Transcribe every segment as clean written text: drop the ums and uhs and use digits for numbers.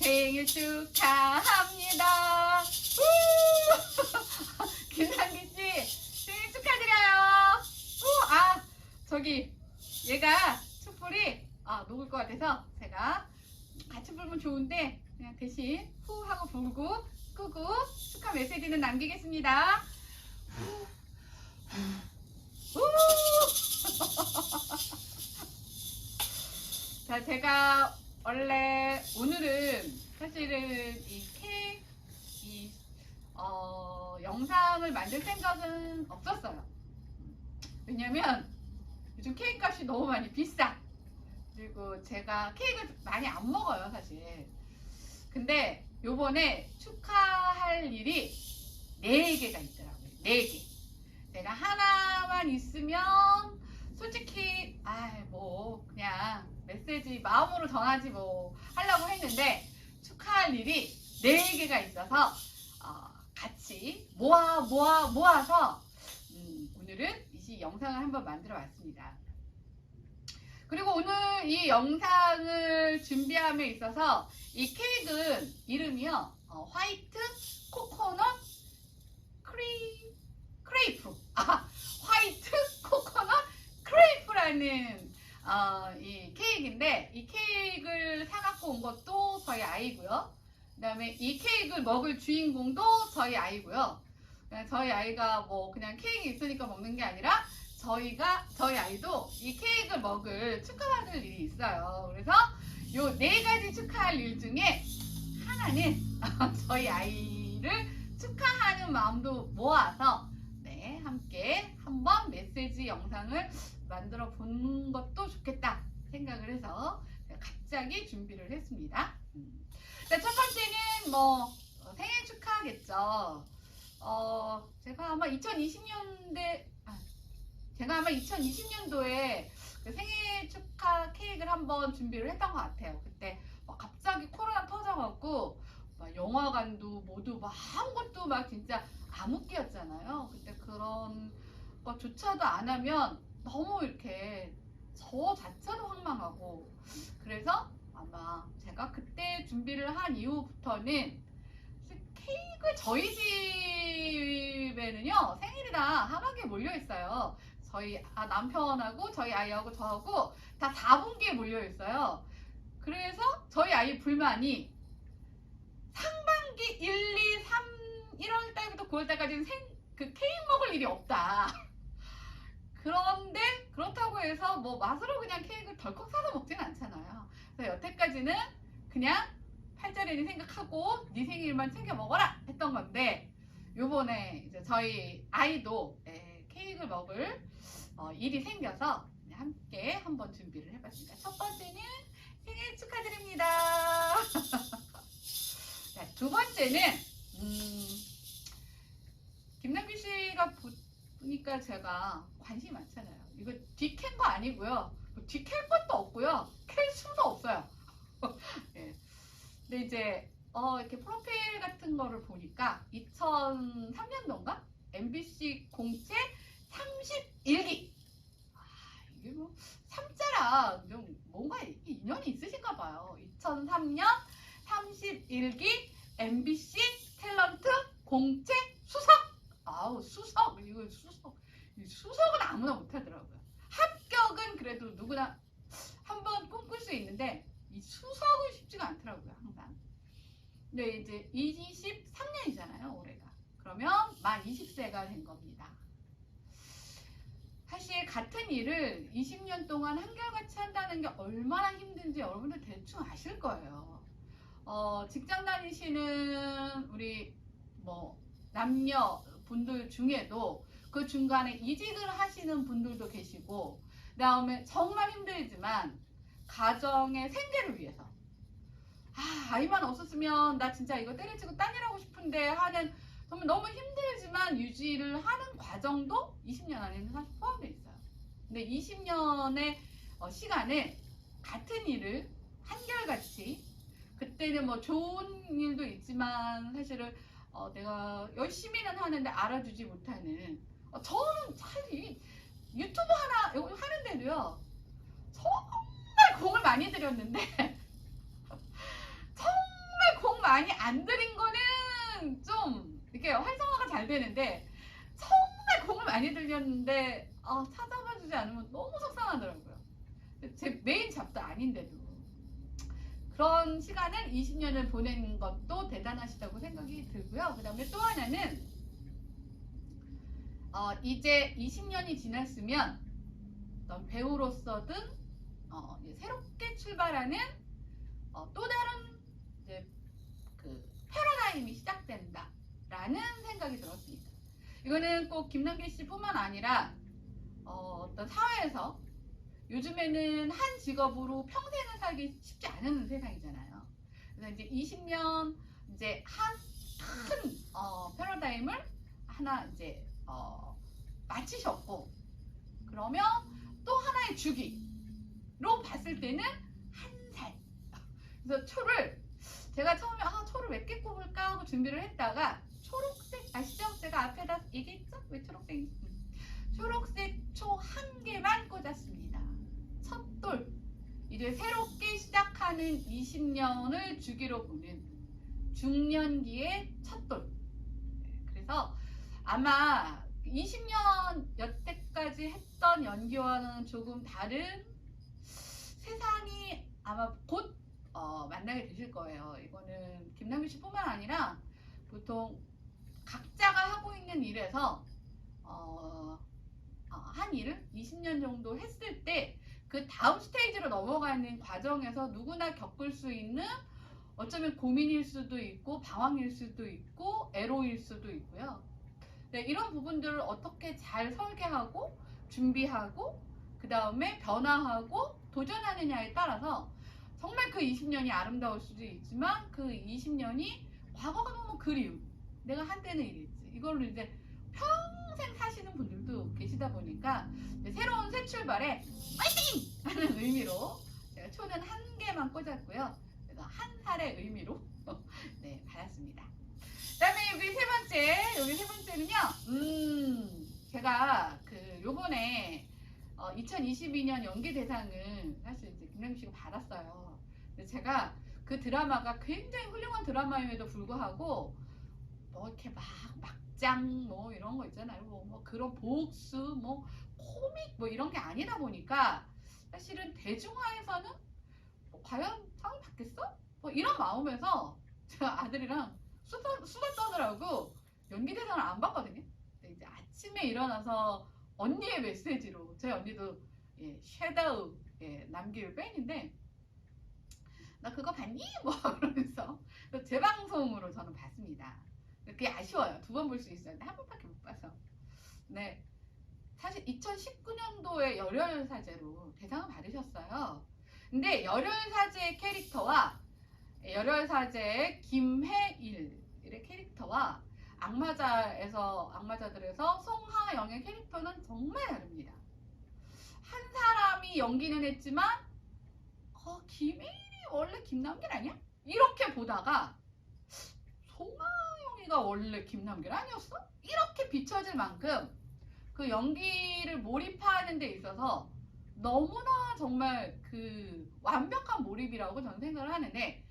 생일 축하합니다. 김상기씨 생일 축하드려요. 저기 얘가 촛불이 녹을 것 같아서 제가 같이 불면 좋은데 그냥 대신 후 하고 불고 끄고 축하 메시지는 남기겠습니다. 자, 제가 원래 오늘은 사실은 영상을 만들 생각은 없었어요. 왜냐면 요즘 케이크 값이 너무 많이 비싸. 그리고 제가 케이크를 많이 안 먹어요, 사실. 근데 요번에 축하할 일이 4개가 있더라고요. 4개. 내가 하나만 있으면 솔직히 그냥 메시지 마음으로 전하지 뭐 하려고 했는데 축하할 일이 4개가 있어서 같이 모아서 오늘은 이 영상을 한번 만들어 왔습니다. 그리고 오늘 이 영상을 준비함에 있어서 이 케이크는 이름이요 화이트 코코넛 크레이프 화이트 코코넛 크레이프라는 이 케이크인데 이 케이크를 사갖고 온 것도 저희 아이고요. 그 다음에 이 케이크를 먹을 주인공도 저희 아이고요. 저희 아이가 뭐 그냥 케이크 있으니까 먹는 게 아니라 저희 아이도 이 케이크를 먹을 축하받을 일이 있어요. 그래서 요 4가지 축하할 일 중에 하나는 저희 아이를 축하하는 마음도 모아서 함께 한번 메시지 영상을 만들어 보는 것도 좋겠다 생각을 해서 갑자기 준비를 했습니다. 자, 첫 번째는 생일 축하겠죠. 제가 아마 2020년도에 생일 축하 케이크를 한번 준비를 했던 것 같아요. 그때 갑자기 코로나 터져갖고 영화관도 모두 아무것도 진짜 암흑기였잖아요. 그때 그런 것조차도 안 하면 너무 이렇게 저 자체도 황망하고, 그래서 아마 제가 그때 준비를 한 이후부터는 케이크 저희 집에는요 생일이라 한가게 몰려 있어요. 저희 남편하고 저희 아이하고 저하고 다 4분기에 몰려 있어요. 그래서 저희 아이 불만이 상반기 1, 2, 3, 1월 달부터 9월 달까지는 그 케이크 먹을 일이 없다. 그런데 그렇다고 해서 맛으로 그냥 케이크를 덜컥 사서 먹진 않잖아요. 그래서 여태까지는 그냥 팔자리니 생각하고 네 생일만 챙겨 먹어라 했던 건데, 요번에 이제 저희 아이도 케이크를 먹을 일이 생겨서 함께 한번 준비를 해봤습니다. 첫 번째는 생일 축하드립니다. 자, 두 번째는 김남규 씨가 보니까 제가 관심이 많잖아요. 이거 뒤캔 거 아니고요. 뒤캘 것도 없고요. 캘 수도 없어요. 네. 근데 이제 이렇게 프로필 같은 거를 보니까 2003년도인가? MBC 공채 31기. 이게 3자랑 좀 뭔가 인연이 있으신가 봐요. 2003년 31기 MBC 탤런트 공채 수석. 수석. 수석은 아무나 못하더라고요. 합격은 그래도 누구나 한번 꿈꿀 수 있는데 이 수석은 쉽지가 않더라고요, 항상. 근데 이제 23년이잖아요, 올해가. 그러면 만 20세가 된 겁니다. 사실 같은 일을 20년 동안 한결같이 한다는 게 얼마나 힘든지 여러분들 대충 아실 거예요. 직장 다니시는 우리 남녀 분들 중에도 그 중간에 이직을 하시는 분들도 계시고, 그 다음에 정말 힘들지만 가정의 생계를 위해서 아이만 없었으면 나 진짜 이거 때려치고 딴 일하고 싶은데 하는, 정말 너무 힘들지만 유지를 하는 과정도 20년 안에는 사실 포함되어 있어요. 근데 20년의 시간을 같은 일을 한결같이, 그때는 좋은 일도 있지만 사실은 내가 열심히는 하는데 알아주지 못하는, 저는 사실 유튜브 하나 하는데도요 정말 공을 많이 들였는데 정말 많이 안 들인 거는 좀 이렇게 활성화가 잘 되는데 정말 공을 많이 들였는데 찾아봐 주지 않으면 너무 속상하더라고요. 제 메인 잡도 아닌데도 그런 시간을 20년을 보낸 것도 대단하시다고 생각이 들고요. 그 다음에 또 하나는 이제 20년이 지났으면 어떤 배우로서든 새롭게 출발하는 또 다른 이제 그 패러다임이 시작된다라는 생각이 들었습니다. 이거는 꼭 김남길 씨뿐만 아니라 어떤 사회에서 요즘에는 한 직업으로 평생을 살기 쉽지 않은 세상이잖아요. 그래서 이제 20년 이제 한 큰 패러다임을 하나 이제 마치셨고, 그러면 또 하나의 주기로 봤을 때는 한 살. 그래서 초를 제가 처음에 초를 몇 개 꼽을까 하고 준비를 했다가 초록색 아시죠? 제가 앞에다 얘기했죠? 왜 초록색인지. 초록색 초 한 개만 꽂았습니다. 첫돌. 이제 새롭게 시작하는 20년을 주기로 보는 중년기의 첫돌. 그래서 아마 20년 여태까지 했던 연기와는 조금 다른 세상이 아마 곧 만나게 되실 거예요. 이거는 김남길 씨뿐만 아니라 보통 각자가 하고 있는 일에서 한 일을 20년 정도 했을 때 그 다음 스테이지로 넘어가는 과정에서 누구나 겪을 수 있는 어쩌면 고민일 수도 있고 방황일 수도 있고 애로일 수도 있고요. 네, 이런 부분들을 어떻게 잘 설계하고 준비하고 그 다음에 변화하고 도전하느냐에 따라서 정말 그 20년이 아름다울 수도 있지만 그 20년이 과거가 너무 그리움, 내가 한때는 이랬지, 이걸로 이제 평생 사시는 분들도 계시다 보니까 새로운 새 출발에 파이팅! 하는 의미로 제가 초는 한 개만 꽂았고요. 그래서 한 살의 의미로 네, 받았습니다. 그 다음에 여기 세 번째는요, 제가 요번에 2022년 연기대상을 사실 이제 김남길 씨가 받았어요. 근데 제가 그 드라마가 굉장히 훌륭한 드라마임에도 불구하고 뭐 이렇게 막장 뭐 이런 거 있잖아요. 뭐 그런 복수 뭐 코믹 뭐 이런 게 아니다 보니까 사실은 대중화에서는 과연 상을 받겠어? 뭐 이런 마음에서 제가 아들이랑 수다 떠느라고 연기대상을 안 받거든요. 근데 이제 아침에 일어나서 언니의 메시지로, 저희 언니도 섀도우 남길 팬인데 나 그거 봤니? 뭐 그러면서 재방송으로 저는 봤습니다. 그게 아쉬워요. 두 번 볼 수 있었는데 한 번밖에 못 봐서. 네, 사실 2019년도에 열혈사제로 대상을 받으셨어요. 근데 열혈사제의 캐릭터와 열혈사제의 김혜일의 캐릭터와 악마자들에서 송하영의 캐릭터는 정말 다릅니다. 한 사람이 연기는 했지만 김혜일이 원래 김남길 아니야? 이렇게 보다가 송하영이가 원래 김남길 아니었어? 이렇게 비춰질 만큼 그 연기를 몰입하는 데 있어서 너무나 정말 그 완벽한 몰입이라고 저는 생각을 하는데,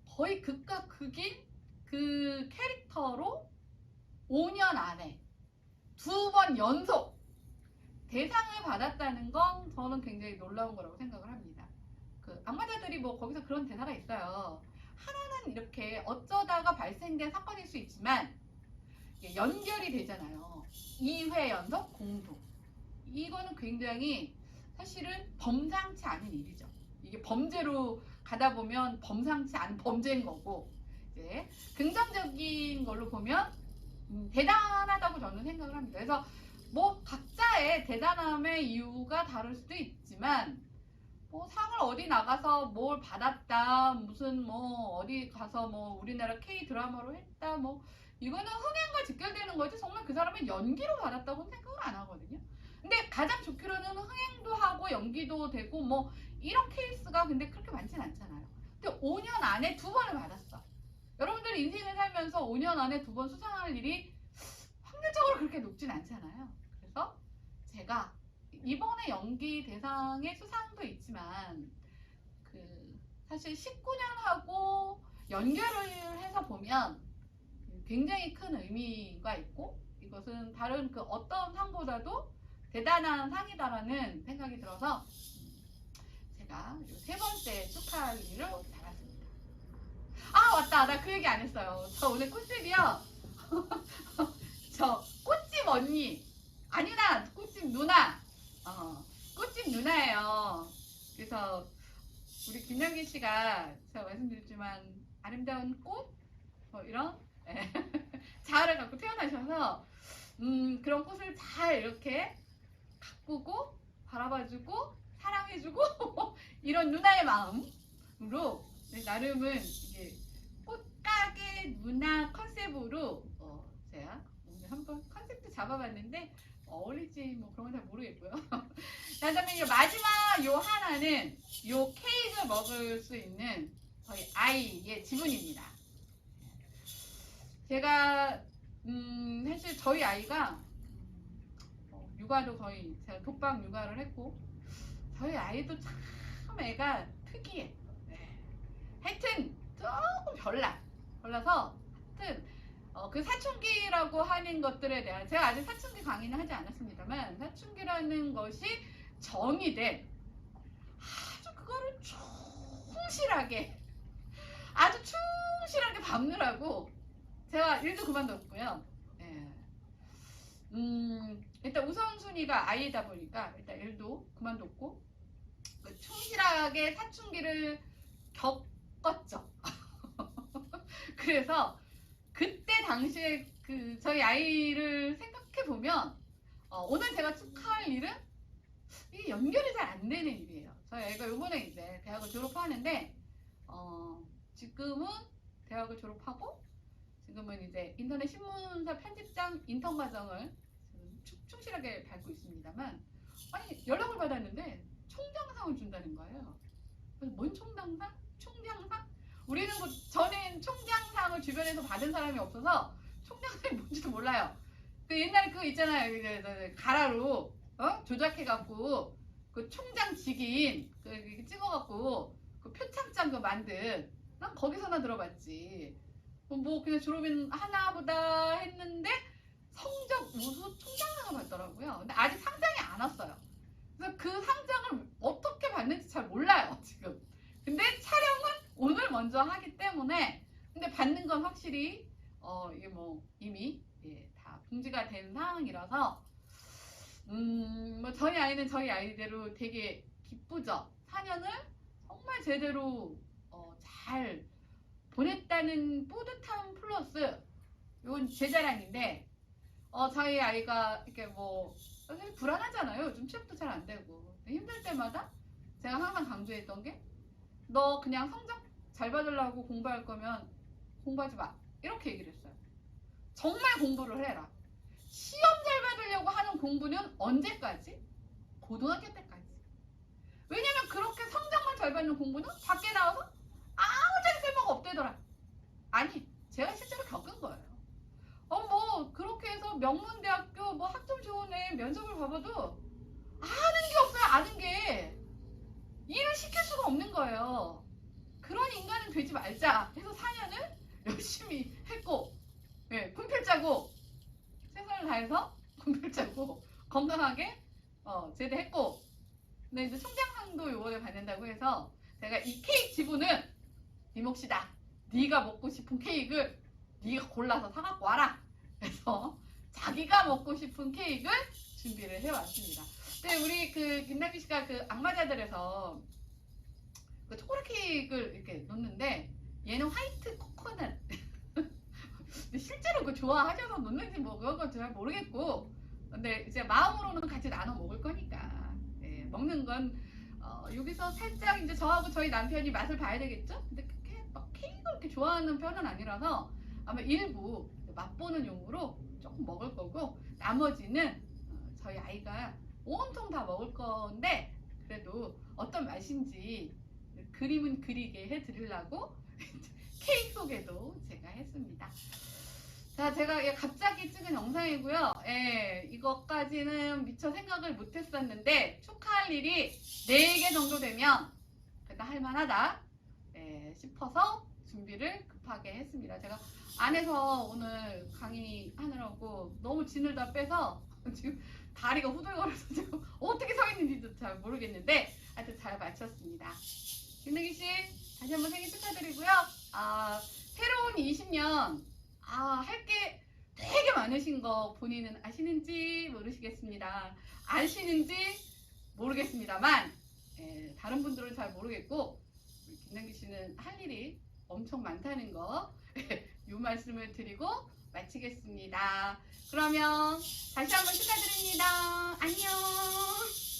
거의 극과 극인 그 캐릭터로 5년 안에 2번 연속 대상을 받았다는 건 저는 굉장히 놀라운 거라고 생각을 합니다. 그 악마자들이 뭐 거기서 그런 대사가 있어요. 하나는 이렇게 어쩌다가 발생된 사건일 수 있지만 연결이 되잖아요. 2회 연속 공동. 이거는 굉장히 사실은 범상치 않은 일이죠. 이게 범죄로 가다 보면 범상치 않은 범죄인 거고, 이제 긍정적인 걸로 보면 대단하다고 저는 생각을 합니다. 그래서 뭐 각자의 대단함의 이유가 다를 수도 있지만 뭐 상을 어디 나가서 뭘 받았다, 무슨 뭐 어디 가서 뭐 우리나라 K 드라마로 했다, 뭐 이거는 흥행과 직결되는 거지 정말 그 사람은 연기로 받았다고는 생각을 안 하거든요. 근데 가장 좋기로는 흥행도 하고 연기도 되고 뭐 이런 케이스가 근데 그렇게 많진 않잖아요. 근데 5년 안에 2번을 받았어. 여러분들 인생을 살면서 5년 안에 2번 수상할 일이 확률적으로 그렇게 높진 않잖아요. 그래서 제가 이번에 연기 대상의 수상도 있지만 사실 19년하고 연결을 뒤에서 보면 굉장히 큰 의미가 있고 이것은 다른 그 어떤 상보다도 대단한 상이다라는 생각이 들어서 제가 세 번째 축하하기를 달았습니다. 아 맞다, 나 그 얘기 안 했어요. 저 오늘 꽃집이요. 저 꽃집 언니 아니라 꽃집 누나, 꽃집 누나예요. 그래서 우리 김영기 씨가 제가 말씀드렸지만 아름다운 꽃 이런 자아를 갖고 태어나셔서 그런 꽃을 잘 이렇게 가꾸고 바라봐주고 사랑해주고 이런 누나의 마음으로 나름은 이게 꽃가게 누나 컨셉으로 제가 오늘 한번 컨셉도 잡아봤는데 어울릴지 뭐 그런 건 잘 모르겠고요. 그다음에 마지막 요 하나는 요 케이크를 먹을 수 있는 저희 아이의 지분입니다. 제가 사실 저희 아이가 육아도 거의 제가 독박 육아를 했고 저희 아이도 참 애가 특이해. 하여튼 조금 별나서 하여튼 그 사춘기라고 하는 것들에 대한 제가 아직 사춘기 강의는 하지 않았습니다만 사춘기라는 것이 정의된 아주 그거를 충실하게 밟느라고 제가 일도 그만뒀고요. 일단 우선순위가 아이다 보니까 일단 일도 그만뒀고 충실하게 사춘기를 겪었죠. 그래서 그때 당시에 그 저희 아이를 생각해 보면 오늘 제가 축하할 일은 이게 연결이 잘 안 되는 일이에요. 저희 아이가 요번에 이제 대학을 졸업하는데 지금은 대학을 졸업하고 지금은 이제 인터넷 신문사 편집장 인턴 과정을 충실하게 밟고 있습니다만 아니 연락을 받았는데 총장상을 준다는 거예요. 그래서 뭔 총장상? 총장상? 우리는 저는 총장상을 주변에서 받은 사람이 없어서 총장상이 뭔지도 몰라요. 그 옛날에 그거 있잖아요. 가라로 조작해갖고 그 총장 직인 그 찍어갖고 그 표창장 그 만든 난 거기서나 들어봤지. 뭐 그냥 졸업인 하나보다 했는데 성적 우수 총장상을 받더라고요. 근데 아직 상장이 안 왔어요. 그래서 그 상장을 어떻게 받는지 잘 몰라요 지금. 근데 촬영은 오늘 먼저 하기 때문에 근데 받는 건 확실히 이게 뭐 이미 다 공지가 된 상황이라서 뭐 저희 아이는 저희 아이대로 되게 기쁘죠. 4년을 정말 제대로 잘 보냈다는 뿌듯함 플러스 이건 제 자랑인데 저희 아이가 이렇게 뭐 사실 불안하잖아요. 요즘 취업도 잘 안 되고 힘들 때마다 제가 항상 강조했던 게 너 그냥 성적 잘 받으려고 공부할 거면 공부하지 마 이렇게 얘기를 했어요. 정말 공부를 해라. 시험 잘 받으려고 하는 공부는 언제까지? 고등학교 때까지. 왜냐면 그렇게 성적만 잘 받는 공부는 밖에 나와서 아무짝에 쓸모가 없대더라. 아니 제가 실제로 겪은 거예요. 뭐 그렇게 해서 명문대학교 뭐 학점 좋은 애 면접을 봐봐도 아는 게 없어요. 아는 게 일을 시킬 수가 없는 거예요. 그런 인간은 되지 말자 해서 4년을 열심히 했고 군필 짜고 최선을 다해서 군필 짜고 건강하게 제대했고 근데 이제 총장상도 요번에 받는다고 해서 제가 이 케이크 지분은 네 몫이다. 네가 먹고 싶은 케이크를 네가 골라서 사갖고 와라. 그래서 자기가 먹고 싶은 케이크를 준비를 해왔습니다. 근데 우리 그 김남기 씨가 그 악마자들에서 그 초콜릿 케이크를 이렇게 놓는데 얘는 화이트 코코넛. 근데 실제로 그 좋아하셔서 놓는지 뭐 그런 건 잘 모르겠고 근데 이제 마음으로는 같이 나눠 먹을 거니까 먹는 건 여기서 살짝 이제 저하고 저희 남편이 맛을 봐야 되겠죠? 근데 그렇게 막 케이크를 이렇게 좋아하는 편은 아니라서 아마 일부 맛보는 용으로 조금 먹을 거고 나머지는 저희 아이가 온통 다 먹을 건데 그래도 어떤 맛인지 그림은 그리게 해드리려고 케이크 소개도 제가 했습니다. 자, 제가 갑자기 찍은 영상이고요. 이것까지는 미처 생각을 못했었는데 축하할 일이 4개 정도 되면 그래도 할만하다 싶어서 준비를 급하게 작업하게 했습니다. 제가 안에서 오늘 강의하느라고 너무 진을 다 빼서 지금 다리가 후들거려서 지금 어떻게 서 있는지도 잘 모르겠는데 하여튼 잘 마쳤습니다. 김능기 씨 다시 한번 생일 축하드리고요. 새로운 20년 할 게 되게 많으신 거 본인은 아시는지 모르시겠습니다. 아시는지 모르겠습니다만 다른 분들은 잘 모르겠고 우리 김능기 씨는 할 일이 엄청 많다는 거 이 말씀을 드리고 마치겠습니다. 그러면 다시 한번 축하드립니다. 안녕.